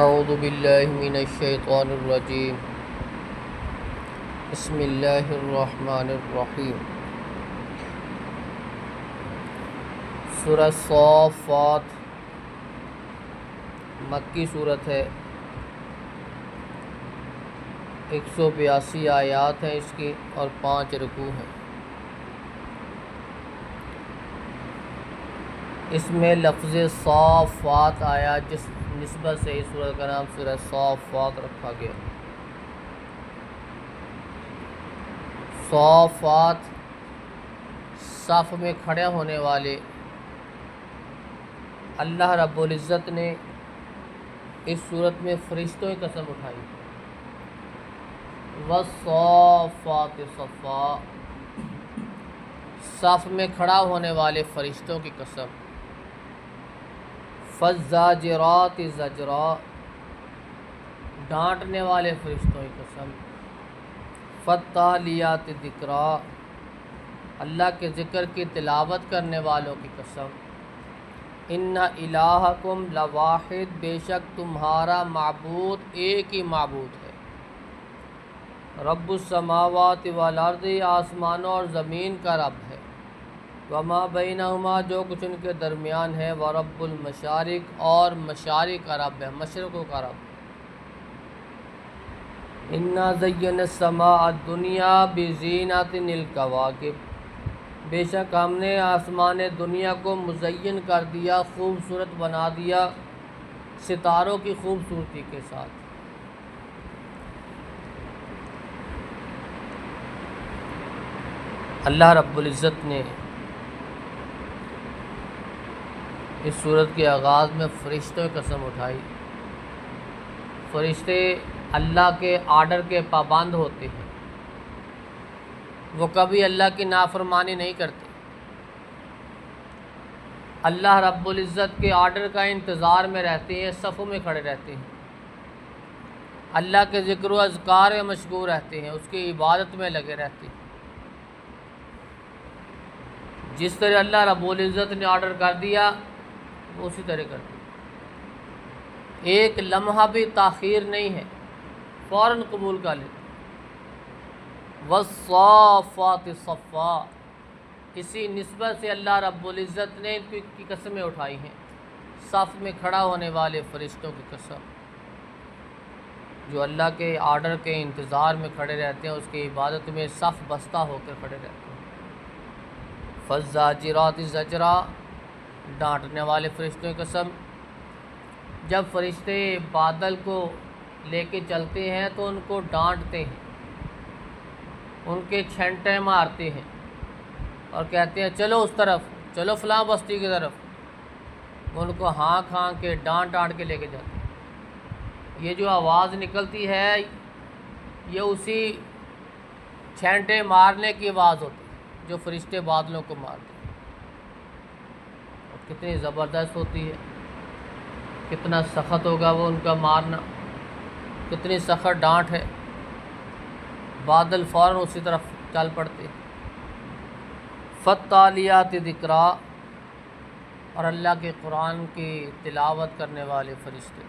اعوذ باللہ من الشیطان الرجیم بسم اللہ الرحمن الرحیم سورہ صافات مکی صورت ہے۔ 182 آیات ہیں اس کی اور 5 رکوع ہیں۔ اس میں لفظ صافات آیا جس نسبت سے اس سورت کا نام سورہ صافات رکھا گیا۔ صافات صف میں کھڑے ہونے والے اللہ رب العزت نے اس صورت میں فرشتوں کی قسم اٹھائی۔ والصافات صفا، صف میں کھڑا ہونے والے فرشتوں کی قسم۔ فالزاجرات زجرا، ڈانٹنے والے فرشتوں کی قسم۔ فالتالیات ذکرا، اللہ کے ذکر کی تلاوت کرنے والوں کی قسم۔ ان الہکم لواحد، بے شک تمہارا معبود ایک ہی معبود ہے۔ رب السماوات والارض، آسمانوں اور زمین کا رب ہے۔ وما بینہما، جو کچھ ان کے درمیان ہے۔ ورب المشارق، اور مشارق کا رب ہے، مشرقوں کا رب۔ انا زینا السماء الدنیا بزینۃ الکواکب، بے شک ہم نے آسمان دنیا کو مزین کر دیا، خوبصورت بنا دیا ستاروں کی خوبصورتی کے ساتھ۔ اللہ رب العزت نے اس صورت کے آغاز میں فرشتوں کی قسم اٹھائی۔ فرشتے اللہ کے آرڈر کے پابند ہوتے ہیں، وہ کبھی اللہ کی نافرمانی نہیں کرتے۔ اللہ رب العزت کے آرڈر کا انتظار میں رہتے ہیں، صفوں میں کھڑے رہتے ہیں، اللہ کے ذکر و اذکار میں مشغول رہتے ہیں، اس کی عبادت میں لگے رہتے ہیں۔ جس طرح اللہ رب العزت نے آرڈر کر دیا وہ اسی طرح کرتے ہیں، ایک لمحہ بھی تاخیر نہیں ہے، فوراً قبول کر لیتے۔ والصافات صفا، اسی نسبت سے اللہ رب العزت نے ان کی قسمیں اٹھائی ہیں، صف میں کھڑا ہونے والے فرشتوں کی قسم، جو اللہ کے آرڈر کے انتظار میں کھڑے رہتے ہیں، اس کی عبادت میں صف بستہ ہو کر کھڑے رہتے ہیں۔ فالزاجرات زجرا، ڈانٹنے والے فرشتوں کی قسم۔ جب فرشتے بادل کو لے کے چلتے ہیں تو ان کو ڈانٹتے ہیں، ان کے چھینٹے مارتے ہیں اور کہتے ہیں چلو اس طرف، چلو فلاں بستی کی طرف۔ ان کو ہانک ہانک کے ڈانٹ کے لے کے جاتے ہیں۔ یہ جو آواز نکلتی ہے یہ اسی چھینٹے مارنے کی آواز ہوتی ہے جو فرشتے بادلوں کو مارتے ہیں۔ اور کتنی زبردست ہوتی ہے، کتنا سخت ہوگا وہ ان کا مارنا، کتنی سخت ڈانٹ ہے، بادل فوراً اسی طرف چل پڑتے۔ فالتالیات ذکرا، اور اللہ کے قرآن کی تلاوت کرنے والے فرشتے۔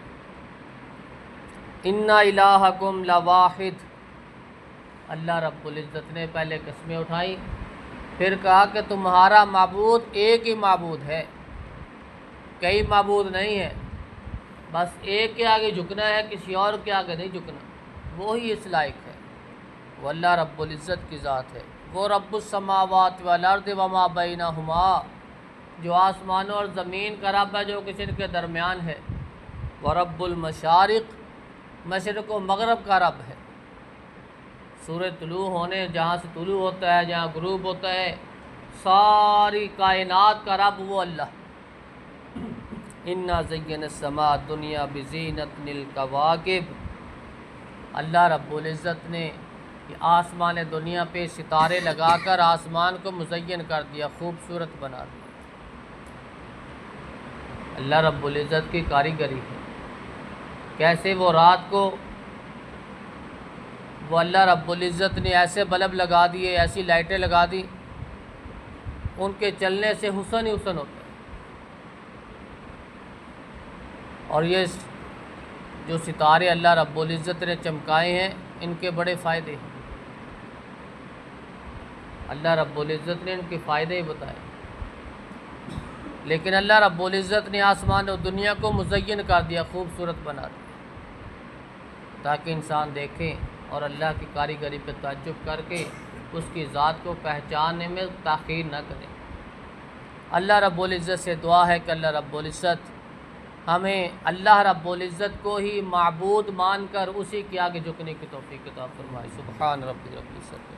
ان الہکم لواحد، اللہ رب العزت نے پہلے قسمیں اٹھائیں، پھر کہا کہ تمہارا معبود ایک ہی معبود ہے، کئی معبود نہیں ہے، بس ایک کے آگے جھکنا ہے، کسی اور کے آگے نہیں جھکنا، وہی اس لائق ہے۔ وہ اللہ رب العزت کی ذات ہے، وہ رب السماوات والارض وما بینہما، جو آسمانوں اور زمین کا رب ہے، جو کسی کے درمیان ہے۔ وہ رب المشارق، مشرق و مغرب کا رب ہے، سورج طلوع ہونے جہاں سے طلوع ہوتا ہے، جہاں غروب ہوتا ہے، ساری کائنات کا رب وہ اللہ۔ انا زینا السماء الدنیا بزینۃ الکواکب، اللہ رب العزت نے آسمان دنیا پہ ستارے لگا کر آسمان کو مزین کر دیا، خوبصورت بنا دیا۔ اللہ رب العزت کی کاریگری ہے، کیسے وہ رات کو وہ اللہ رب العزت نے ایسے بلب لگا دیے، ایسی لائٹیں لگا دی، ان کے چلنے سے حسن ہی حسن ہوتا ہے۔ اور یہ جو ستارے اللہ رب العزت نے چمکائے ہیں ان کے بڑے فائدے ہیں، اللہ رب العزت نے ان کے فائدے بتائے، لیکن اللہ رب العزت نے آسمان و دنیا کو مزین کر دیا، خوبصورت بنا دیا تاکہ انسان دیکھیں اور اللہ کی کاریگری پہ تعجب کر کے اس کی ذات کو پہچاننے میں تاخیر نہ کریں۔ اللہ رب العزت سے دعا ہے کہ اللہ رب العزت ہمیں اللہ رب العزت کو ہی معبود مان کر اسی کے آگے جھکنے کی توفیق عطا فرمائے۔ سبحان رب العزت۔